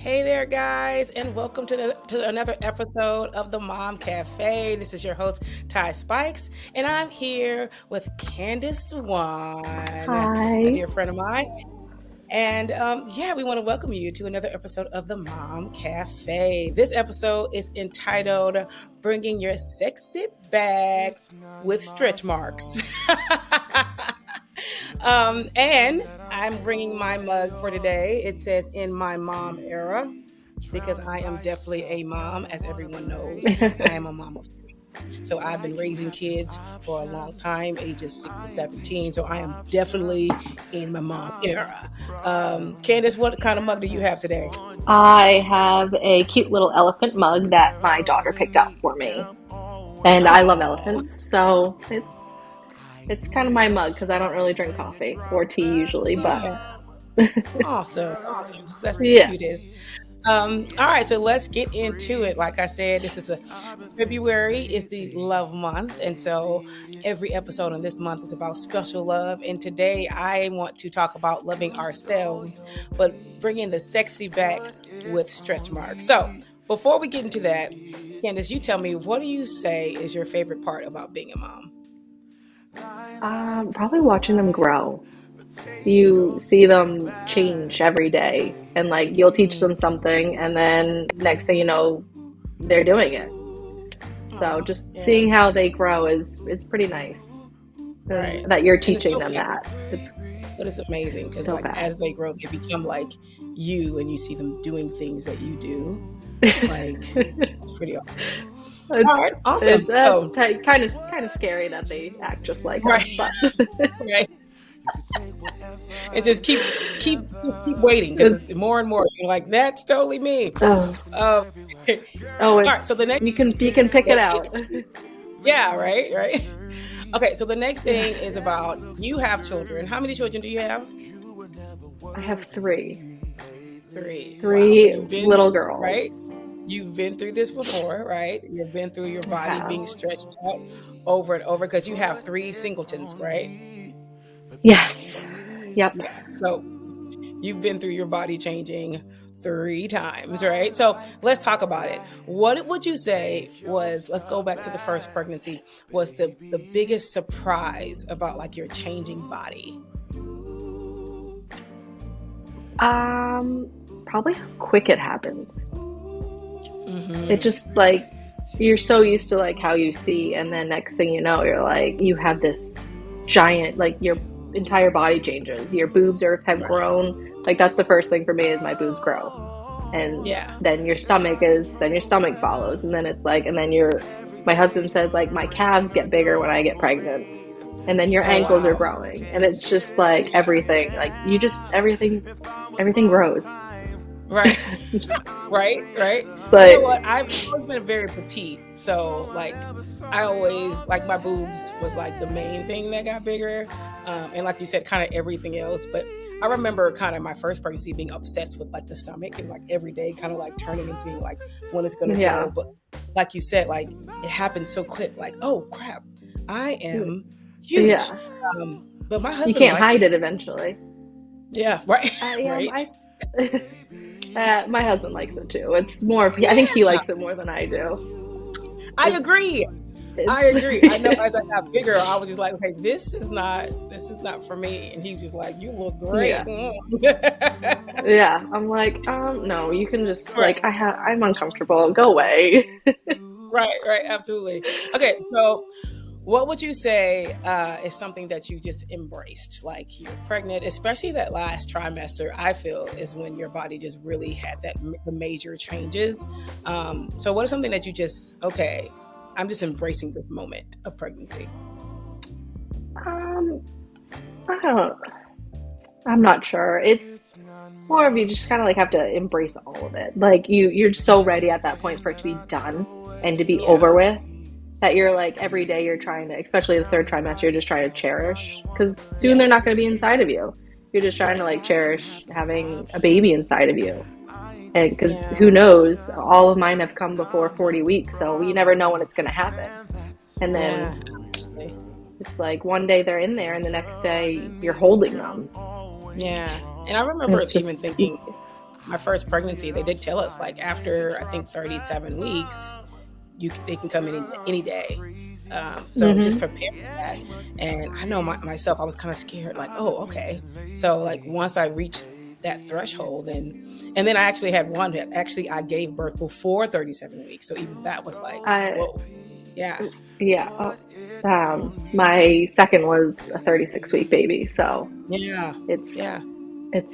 Hey there, guys, and welcome to another episode of the Mom Cafe. This is your host, Ty Spikes, and I'm here with Candace Swan, a Hi. dear friend of mine. And we want to welcome you to another episode of the Mom Cafe. This episode is entitled Bringing Your Sexy Back with Stretch Marks. And I'm bringing my mug for today. It says in my mom era because I am definitely a mom, as everyone knows. I am a mom of three. So I've been raising kids for a long time, ages 6 to 17. So I am definitely in my mom era. Candace, what kind of mug do you have today? I have a cute little elephant mug that my daughter picked out for me. And I love Oh, elephants, so it's kind of my mug because I don't really drink coffee or tea usually, but yeah. Awesome. Awesome. That's the yeah. cutest. All right, so let's get into it. Like I said, this is a February is the love month, and so every episode in this month is about special love. And today, I want to talk about loving ourselves, but bringing the sexy back with stretch marks. So before we get into that, Candace, you tell me, what do you say is your favorite part about being a mom? Probably watching them grow. You see them change every day, and like you'll teach them something, and then next thing you know, they're doing it. So Oh, just yeah, seeing how they grow is it's pretty nice, and right. that you're And it's teaching so them fun. that. It's But it's amazing because, so like, bad. as they grow, they become like you, and you see them doing things that you do. Like, it's pretty awesome. All It's right, awesome. it's that's So, kind of scary that they act just like right, us, but right, and just keep waiting because it's it's more and more. You're like, that's totally me. oh All oh right, so it's the next, you can pick it let's get out. into, yeah, right, right. Okay, so the next thing is about you have children. How many children do you have? I have Three. Wow. So three you've been little right. girls. You've been through this before, right? You've been through your I body have. being stretched out over and over because you have three singletons, right? Yes. Yep. Yeah. So you've been through your body changing three times, right? So let's talk about it. What would you say was, let's go back to the first pregnancy, was the biggest surprise about like your changing body? Probably how quick it happens. It Mm-hmm. just like you're so used to like how you see, and then next thing you know, you're like you have this giant like your entire body changes. Your boobs have Right. grown. Like that's the first thing for me is my boobs grow, and Yeah. then your stomach follows, and then it's like and then your my husband says like my calves get bigger when I get pregnant, and then your Oh ankles are wow. growing, and it's just like everything like you just everything grows. Right. Right, right. You know But what? I've always been very petite, so like I always like my boobs was like the main thing that got bigger, and like you said, kind of everything else. But I remember kind of my first pregnancy being obsessed with like the stomach and like every day, kind of like turning and seeing like when it's gonna grow. yeah, But like you said, like it happened so quick. Like oh crap, I am huge. yeah, But my you husband can't liked hide it. it eventually. Yeah, right, Yeah, right. my husband likes it too. It's more. I think he Yeah, likes it more than I do. I It's agree. I agree. I know it's as I got bigger, I was just like, okay, this is not for me. And he was just like, you look great. yeah, Mm. yeah. I'm like, no, you can just Right, like I'm uncomfortable. Go away. right, absolutely. Okay, so what would you say is something that you just embraced? Like you're pregnant, especially that last trimester, I feel is when your body just really had the major changes. So what is something that you just, okay, I'm just embracing this moment of pregnancy? Um, I don't. I'm not sure. It's more of you just kind of like have to embrace all of it. Like you're so ready at that point for it to be done and to be Yeah, over with that you're like every day you're trying to, especially the third trimester, you're just trying to cherish because soon yeah, they're not going to be inside of you. You're just trying to like cherish having a baby inside of you. And because yeah, who knows, all of mine have come before 40 weeks, so you never know when it's going to happen. And then yeah, absolutely. it's like one day they're in there, and the next day you're holding them. Yeah. And I remember It's even just, thinking, my first pregnancy, they did tell us like after I think 37 weeks, they can come in any day. So just Mm-hmm. prepare for that. And I know myself, I was kind of scared, like, oh, okay. So like once I reached that threshold, and then I actually had one that actually I gave birth before 37 weeks. So even that was like, I whoa, yeah, Yeah. My second was a 36-week baby, so yeah, it's yeah. it's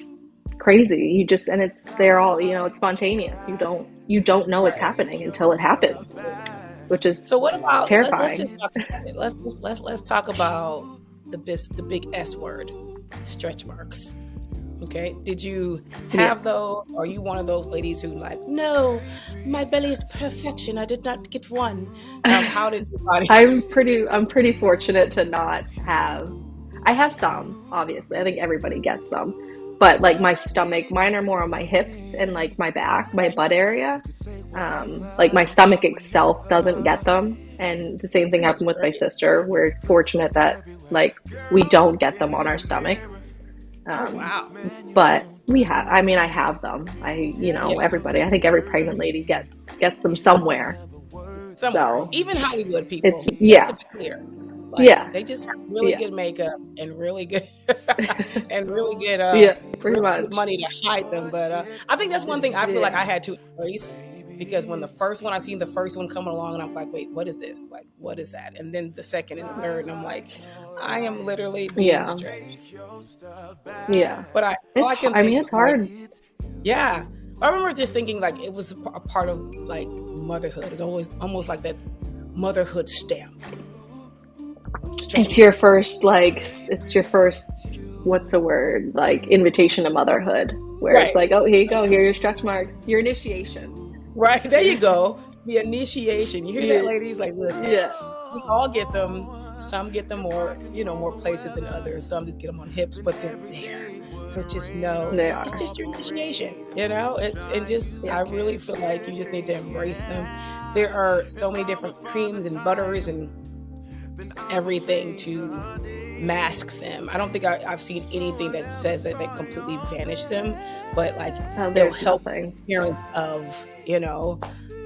crazy. You just and it's they're all, it's spontaneous. You don't know it's Right. happening until it happens, Absolutely. which is So what about let's terrifying. just talk about it. Let's talk about the big S word, stretch marks. Okay. Did you Yeah. have those? Or are you one of those ladies who like, no, my belly is perfection. I did not get one. How did your body? I'm pretty fortunate to not have. I have some, obviously. I think everybody gets them. But like Yeah. my stomach, mine are more on my hips and like my back, my Okay. butt area. Like my stomach itself doesn't get them. And the same thing That's happened with my great. sister. We're fortunate that like we don't get them on our stomachs. Oh Um, wow. but I mean, I have them. Yeah. Everybody, I think every pregnant lady gets them somewhere. Somewhere. So Even Hollywood it's, people, just to yeah, be clear. Like yeah, they just have really yeah, good makeup and really good and yeah, pretty really good much. money to hide them. But I think that's one thing I feel like I Yeah, had to embrace because when I seen the first one coming along and I'm like, wait, what is this? Like, what is that? And then the second and the third, and I'm like, I am literally being yeah, stretched. yeah. But all I can I think mean, was it's like, hard. yeah. I remember just thinking like it was a part of like motherhood. It's always almost like that motherhood stamp, stretch It's your marks. first, what's the word? Like invitation to motherhood, where it's Right. like, oh, here you go, here are your stretch marks, your initiation. Right. There you go. The initiation. You hear that, Yeah, ladies? Like, listen, yeah, we all get them. Some get them more, more places than others. Some just get them on hips, but they're there. So just know they it's are. just your initiation. It's and just Yeah, I really feel like you just need to embrace them. There are so many different creams and butters and everything to mask them. I don't think I've seen anything that says that they completely vanish them, but like it'll there's help nothing. the appearance of,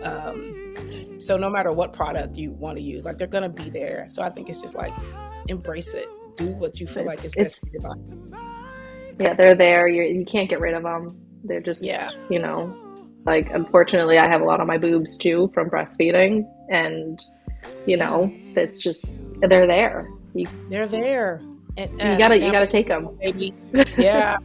um, so no matter what product you want to use, like they're gonna be there. So I think it's just like embrace it. Do what you feel like is best It's for your body. Yeah, they're there. You can't get rid of them. They're just, Yeah, like, unfortunately, I have a lot on my boobs too from breastfeeding, and yeah, it's just they're there. they're there. And You stamp gotta of take them. approval, baby. Yeah,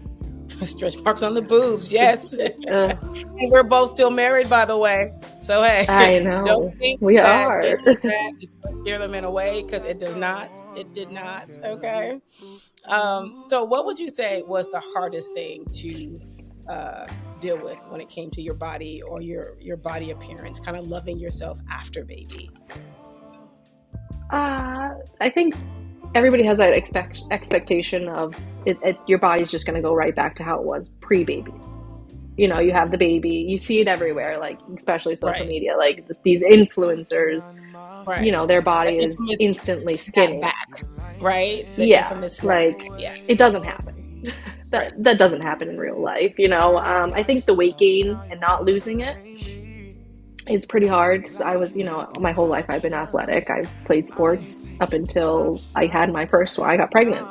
stretch marks on the boobs. Yes. Ugh, And we're both still married, by the way. So I hey, don't know think we that are. getting that is going to scare them in a way because it does not. It did not. Okay. So what would you say was the hardest thing to uh, deal with when it came to your body or your body appearance, kind of loving yourself after baby? I think everybody has that expectation of your body's just gonna go right back to how it was pre-babies. You have the baby, you see it everywhere, like especially social Right. media, like these influencers, Right. their The body is infamous instantly skinny. snapback. Right. The Yeah, infamous snap. like Yeah. it doesn't happen. that Right. that doesn't happen in real life. I think the weight gain and not losing it is pretty hard because I was, my whole life I've been athletic. I've played sports up until I had my first one. I got pregnant,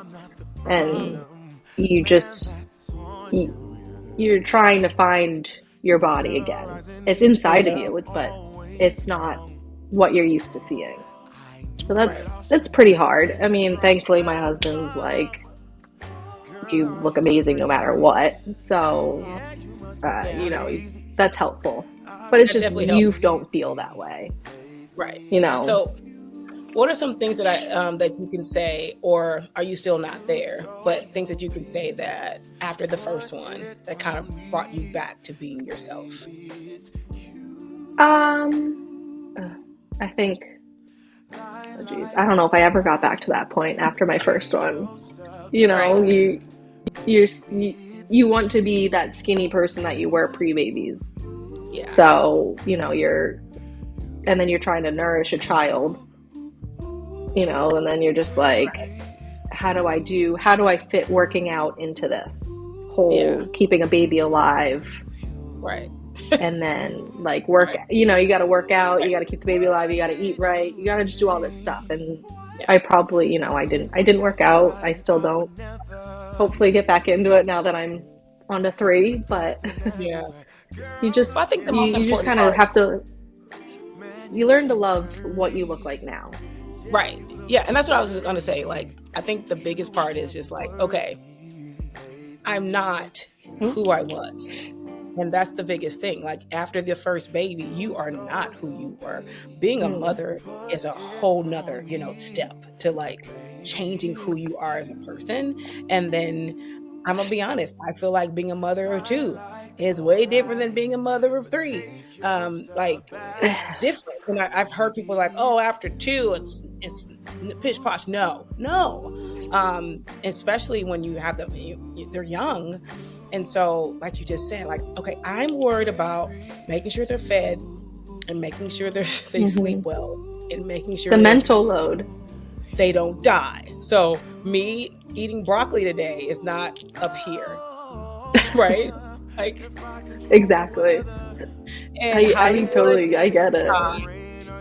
and Mm, you just you, you're trying to find your body again. It's inside of yeah. you, but it's not what you're used to seeing. So Right. that's pretty hard. I mean, thankfully my husband's like, you look amazing no matter what. So, Yeah. that's helpful. But it's That just definitely helps. you don't feel that way, Right. you know. So, what are some things that you can say, or are you still not there? But things that you can say that after the first one that kind of brought you back to being yourself. Um, uh, I think, oh geez, I don't know if I ever got back to that point after my first one. You Right. know, you're you, you want to be that skinny person that you were pre-babies. Yeah. So, and then you're trying to nourish a child, and then you're just like, how do I fit working out into this Yeah. whole keeping a baby alive? Right. and then like work, Right. you got to work out, you Right. got to keep the baby alive, you got to eat right, you got to just do all this stuff. And Yeah. I probably, I didn't work out. I still don't. Hopefully get back into it now that I'm on to three, but Yeah. you But I just think the most you just important kind of part, have to, you learn to love what you look like now. right. Yeah. And that's what I was just going to say. Like, I think the biggest part is just like, okay, I'm not who I was. And that's the biggest thing. Like after the first baby, you are not who you were. Being a Mm. mother is a whole nother, step to like changing who you are as a person. And then I'm gonna be honest, I feel like being a mother of two is way different than being a mother of three. Like it's different. And I've heard people like, oh, after two, it's pish posh. No, no. Especially when you have them, they're young, and so, like you just said, like, okay, I'm worried about making sure they're fed and making sure they sleep Hmm. well and making The sure mental load. they don't die. So, me eating broccoli today is not up here, right? Like, Exactly. and I Hollywood totally, I get it.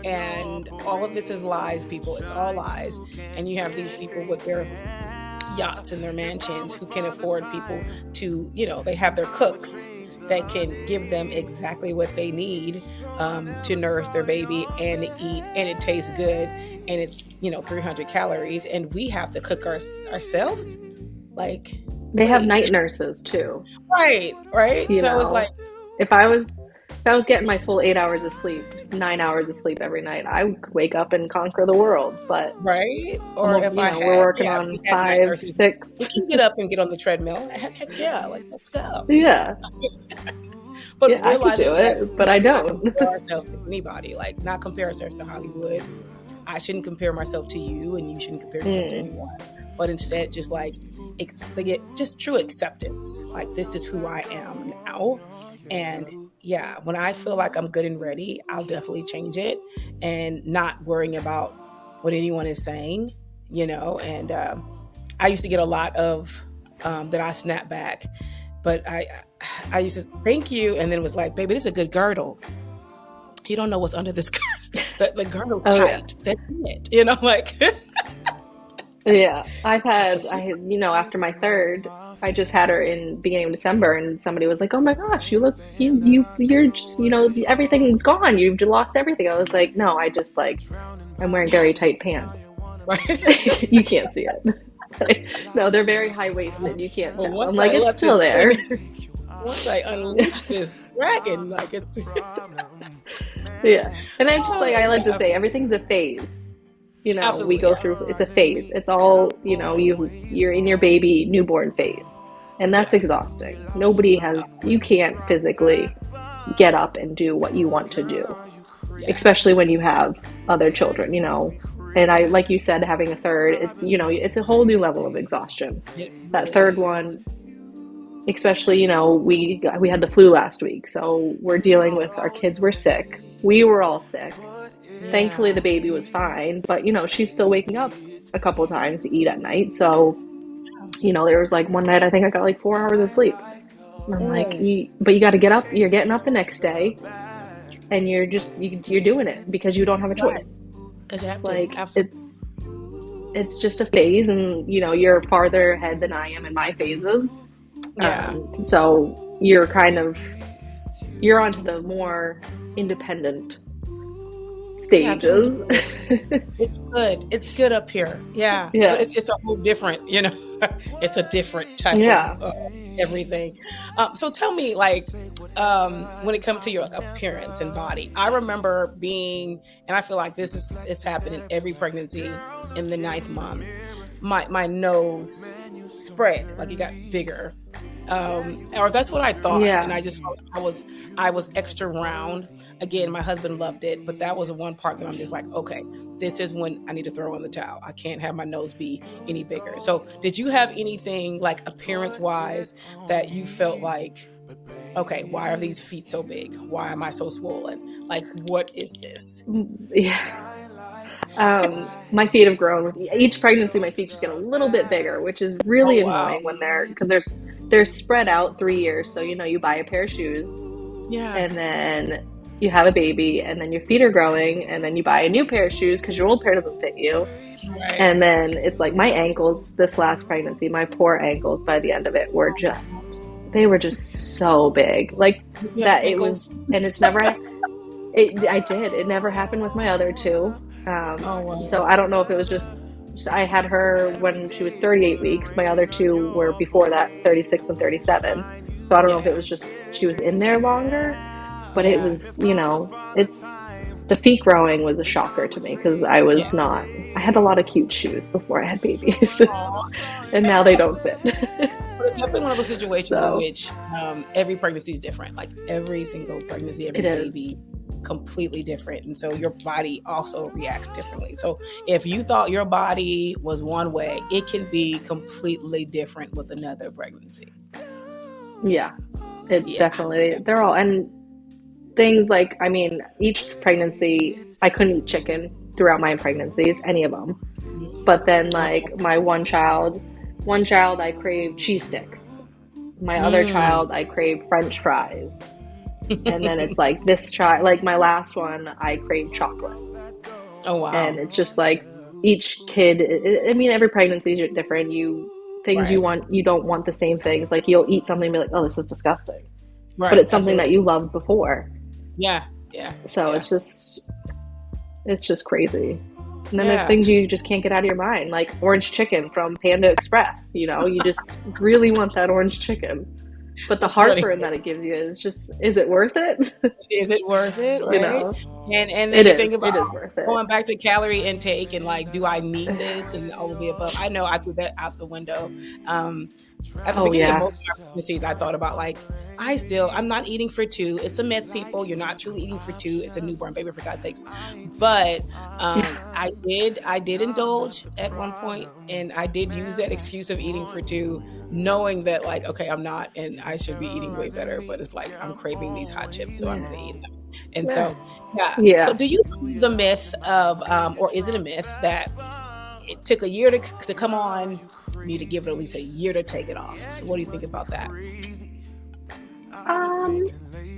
and all of this is lies, people. It's all lies. And you have these people with their yachts and their mansions who can afford people to, they have their cooks that can give them exactly what they need to nourish their baby and to eat, and it tastes good, and it's 300 calories, and we have to cook ourselves. Like, They have wait, night nurses too. right, right. You So it's know, like, if I was if I was getting my full 8 hours of sleep, just 9 hours of sleep every night, I would wake up and conquer the world. But right. Or almost, if I we're had, working yeah, if on we had night five, nurses, we six. can get up and get on the treadmill. Heck yeah, like let's go. Yeah, yeah, But I could realizing do that it, we but I cannot don't. compare ourselves to anybody, like not compare ourselves to Hollywood. I shouldn't compare myself to you, and you shouldn't compare yourself to Mm. anyone. But instead, just like just true acceptance. Like this is who I am now, and yeah, when I feel like I'm good and ready, I'll definitely change it, and not worrying about what anyone is saying. And I used to get a lot of that I snap back, but I used to thank you, and then it was like, baby, this is a good girdle. You don't know what's under this girdle. The girdle's Oh yeah, tight. That's it. Like yeah. it's a secret. After my third, I just had her in beginning of December, and somebody was like, "Oh my gosh, you're just, everything's gone. You've lost everything." I was like, "No, I just like I'm wearing Yeah. very tight pants. Right. You can't see it." No, they're very high waisted. You can't But tell. I'm once like, I it's let still this there. thing, once I unleash this dragon, like it's Yeah. And I'm just like, oh I yeah, like to say absolutely, everything's a phase. We absolutely, go yeah, through, it's a phase. It's all, you're in your baby newborn phase. And that's yeah, exhausting. Nobody has, you can't physically get up and do what you want to do, yeah. especially when you have other children, And I, like you said, having a third, it's a whole new level of exhaustion. It That really third is. one, especially, we had the flu last week, so we're dealing with, our kids were sick, we were all sick. Thankfully the Yeah, baby was fine, but she's still waking up a couple of times to eat at night. So there was like one night I think I got like 4 hours of sleep, and I'm like, mm, but you got to get up, you're getting up the next day, and you're doing it because you don't have a right. choice. Because you have to, Like absolutely. it's just a phase, and you're farther ahead than I am in my phases. Yeah. So you're kind of, you're onto the more independent Yeah, I'm getting used stages. to it. It's good. It's good up here. Yeah, but Yeah, it's a whole different, it's a different type of yeah, everything. So tell me, like, when it comes to your appearance and body, I remember being, and I feel like it's happened in every pregnancy in the ninth month. My nose spread, like it got bigger, or that's what I thought, and yeah. I just felt like I was extra round. Again, my husband loved it, but that was the one part that I'm just like, okay, this is when I need to throw in the towel. I can't have my nose be any bigger. So, did you have anything like appearance wise that you felt like, okay, why are these feet so big? Why am I so swollen? Like, what is this? Yeah. My feet have grown with each pregnancy. My feet just get a little bit bigger, which is Oh really wow. annoying when because they're spread out 3 years. So you buy a pair of shoes, Yeah. and then you have a baby, and then your feet are growing, and then you buy a new pair of shoes because your old pair doesn't fit you. Right. And then it's like my ankles, this last pregnancy, my poor ankles by the end of it were just, they were just so big. Like You have that it was, ankles. and it's never, I did. It never happened with my other two. Oh So wow. I don't know if it was just, I had her when she was 38 weeks. My other two were before that, 36 and 37. So I don't know if it Yeah. was just she was in there longer, but it Yeah. was, it's the feet growing was a shocker to me because I Yeah. was not, I had a lot of cute shoes before I had babies, Aw. and now they don't fit. But it's definitely one of those situations in So which every pregnancy is different. Like every single pregnancy, every it is. baby, completely different. And so your body also reacts differently. So if you thought your body was one way, it can be completely different with another pregnancy. Yeah, it Yeah. definitely, Yeah. they're all, and things like, I mean, each pregnancy, I couldn't eat chicken throughout my pregnancies, any of them. But then, like, Okay. my one child, I craved cheese sticks. My other Mm. child, I craved French fries. And then it's like this child, like my last one, I craved chocolate. Oh wow. And it's just like each kid, I mean, every pregnancy is different. Things you Right. want, you don't want the same things. Like, you'll eat something and be like, oh, this is disgusting. But Right. it's something that Absolutely. you loved before. Yeah. Yeah. So Yeah. it's just crazy. And then there's Yeah. things you just can't get out of your mind, like orange chicken from Panda Express. You just really want that orange chicken. But the It's funny. heartburn that it gives you is just, is it worth it? Is it worth it, you right? know, And then it you think is. about It is worth it. going back to calorie intake and like, do I need this and all of the above? I know I threw that out the window. Um, at the Oh, beginning of yeah. most of my pregnancies, I thought about like, I'm not eating for two. It's a myth, people. You're not truly eating for two. It's a newborn baby, for God's sakes. But I did indulge at one point, and I did use that excuse of eating for two, knowing that like, okay, I'm not, and I should be eating way better. But it's like I'm craving these hot chips, so I'm Yeah. gonna eat them. And Yeah. so, yeah. So, Yeah. do you believe the myth of, or is it a myth that it took a year to come on? You need to give it at least a year to take it off. So, what do you think about that? Um,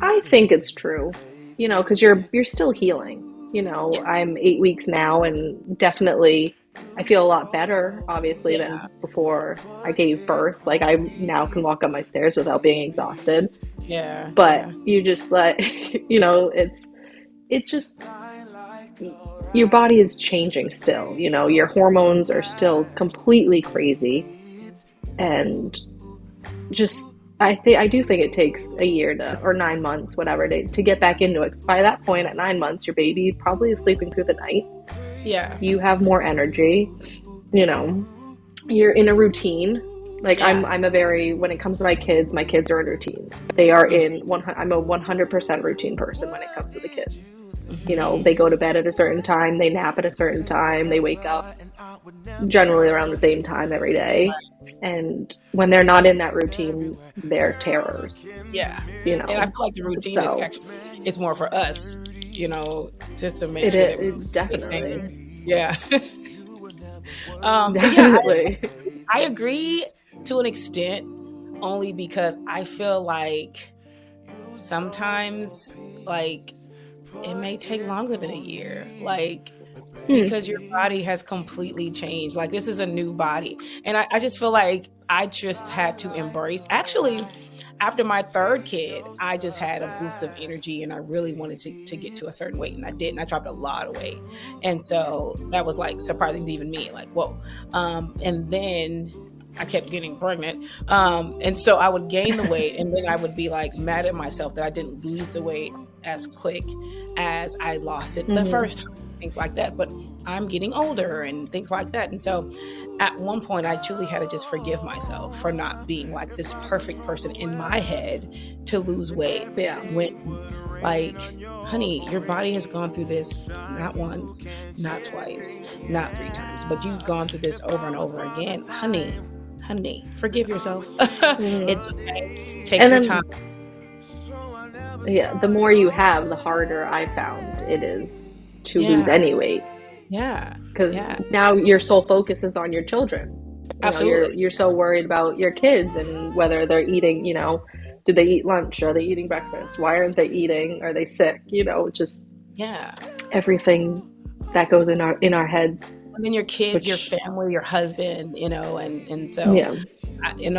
I think it's true, because you're still healing. Yeah, I'm 8 weeks now, and definitely I feel a lot better, obviously, than yeah, before I gave birth. Like, I now can walk up my stairs without being exhausted. yeah, But yeah, you just let, it just, your body is changing still. Your hormones are still completely crazy, and just, I do think it takes a year to, or 9 months, whatever, to get back into it. 'Cause by that point, at 9 months, your baby probably is sleeping through the night. yeah, You have more energy. You know, you're in a routine. Like, yeah. I'm a very, when it comes to my kids are in routines. They are Mm, in one. I'm a 100% routine person when it comes to the kids. mhm. They go to bed at a certain time, they nap at a certain time, they wake up generally around the same time every day. And when they're not in that routine, they're terrors, Yeah. you And I know. feel like the routine is So actually it's more for us, just to make it sure that we is stay sane. definitely, Yeah. But yeah, definitely. I agree to an extent, only because I feel like sometimes like it may take longer than a year. Like Mm, because your body has completely changed. Like this is a new body. And I just feel like I just had to embrace. Actually, after my third kid, I just had a boost of energy and I really wanted to get to a certain weight. And I did. And I dropped a lot of weight. And so that was like surprising to even me. Like, whoa. And then I kept getting pregnant. And so I would gain the weight and then I would be like mad at myself that I didn't lose the weight as quick as I lost it the hmm first time, things like that. But I'm getting older and things like that. And so at one point, I truly had to just forgive myself for not being like this perfect person in my head to lose weight. Yeah. When, like, honey, your body has gone through this not once, not twice, not three times, but you've gone through this over and over again. Honey, forgive yourself. hmm It's okay. Take And your time. then, yeah, the more you have, the harder I found it is to lose Yeah, any weight. yeah, Because yeah, now your sole focus is on your children. You're absolutely. so worried about your kids and whether they're eating, Did they eat lunch? Are they eating breakfast? Why aren't they eating? Are they sick? Just Yeah. everything that goes in our heads, And then your kids, your which, family, your husband, and so yeah.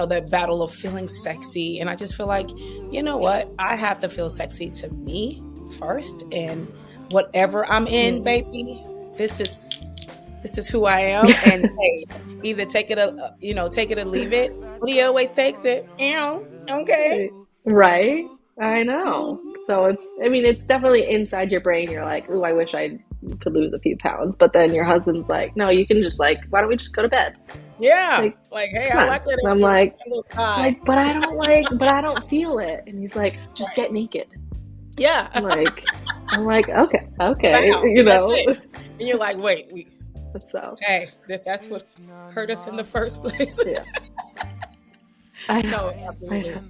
that battle of feeling sexy. And I just feel like, you know what? I have to feel sexy to me first, and whatever I'm in, Mm. baby, this is this is who I am. And hey, either take it or take it or leave it. But he always takes it. Okay. Right? I know. Mhm. So it's definitely inside your brain. You're like, ooh, I wish I could lose a few pounds. But then your husband's like, no, you can just like, why don't we just go to bed? Yeah. Like, Like, hey, come I on. like that And I'm extra like, little thigh. but I don't feel it. And he's like, just get naked. Yeah. I'm like, okay, okay, Wow. That's it. And you're like, wait, So hey, that's what hurt us in the first place. yeah, I know, No, I absolutely. know.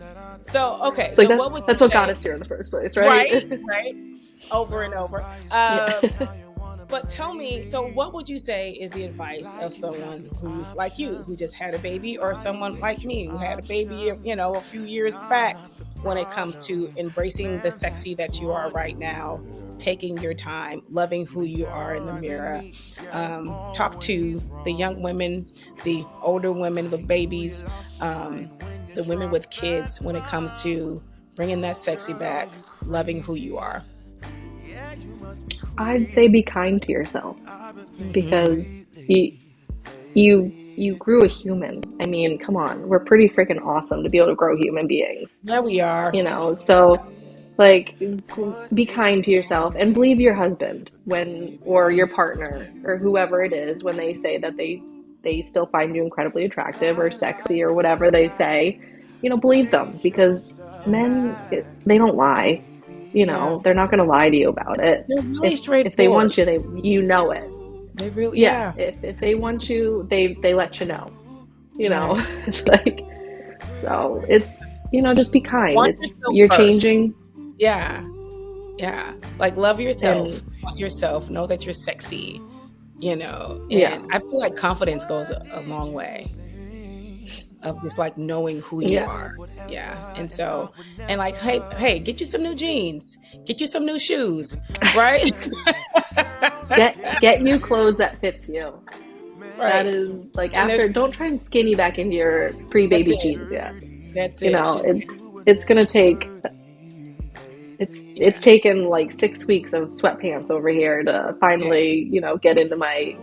So, okay. It's like So, what would that's you what got say? us here in the first place, right? Right, right. Over and over. Yeah. But tell me, so what would you say is the advice of someone who's like you, who just had a baby, or someone like me who had a baby, a few years back, when it comes to embracing the sexy that you are right now, taking your time, loving who you are in the mirror? Talk to the young women, the older women with babies, the women with kids when it comes to bringing that sexy back, loving who you are. I'd say be kind to yourself Hmm. because you grew a human. I mean, come on, we're pretty freaking awesome to be able to grow human beings. There we are. So like be kind to yourself and believe your husband when or your partner or whoever it is when they say that they still find you incredibly attractive or sexy or whatever they say. Believe them because men they don't lie. Yeah. They're not going to lie to you about it. They're if really if they straightforward. want you, you know it. They really, Yeah, yeah. if they want you, they let you know. Right. It's like, so just be kind. Want It's yourself you're first. changing. Yeah. Yeah. Like, love And yourself. Want yourself. Know that you're sexy. yeah, And I feel like confidence goes a long way of just like knowing who you yeah, are. Yeah. And so, and like, hey, get you some new jeans, get you some new shoes, right? get you clothes that fits you. That Right. is like, And after, there's, don't try and skinny back into your that's pre-baby it. jeans yet. That's it. Just, It's gonna take, it's yeah. taken like 6 weeks of sweatpants over here to Hey, finally, get into my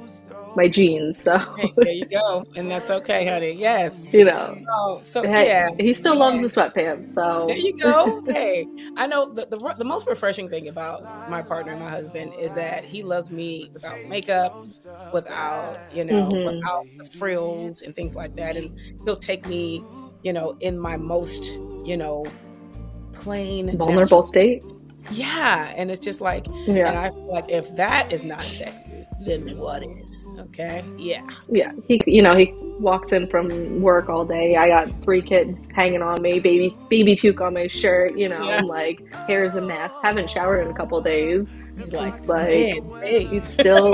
jeans. So, hey, there you go. And that's okay, honey. Yes. you know, Oh, so hey, yeah. he still loves the swetpants. There So, you go. Hey, I know the most refreshing thing about my partner, my husband, is that he loves me without makeup, hmm, without the frills and things like that. And he'll take me, in my most, plain, vulnerable natural. state. Yeah. And it's just like, and Yeah. I feel like if that is not sexy, then what is? Okay. Yeah. Yeah, he walks in from work all day. I got three kids hanging on me, baby puke on my shirt. Yeah. I'm like, hair's a mess. Haven't showered in a couple days. He's like, It's like man, babe. he's still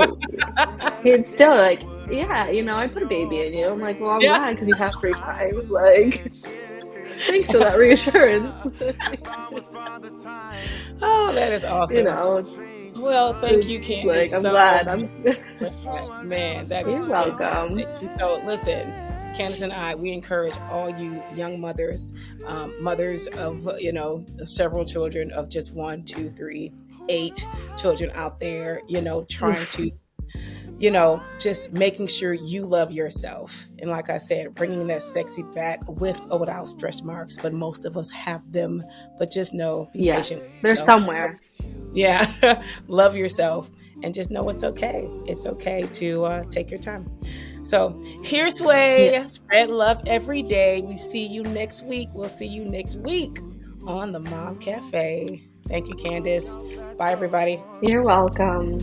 like, yeah, I put a baby in you. I'm like, well, I'm Yeah. glad because you have free time. Like, thanks for that reassurance. Oh, that is you awesome. know, Well, thank it's you, Candice, like, I'm so glad. I'm. much for that. Man, that is You're welcome. fantastic. And so, listen, Candice and I, we encourage all you young mothers, mothers of, several children, of just one, two, three, 8 children out there, trying Oof. to, just making sure you love yourself. And like I said, bringing that sexy back with or without stretch marks, but most of us have them. But just know, be Yeah, patient with they're yourself. somewhere. Yeah, love yourself and just know it's okay. It's okay to take your time. So here's Yeah. Way. Spread love every day. We see you next week. We'll see you next week on the Mom Cafe. Thank you, Candice. Bye, everybody. You're welcome.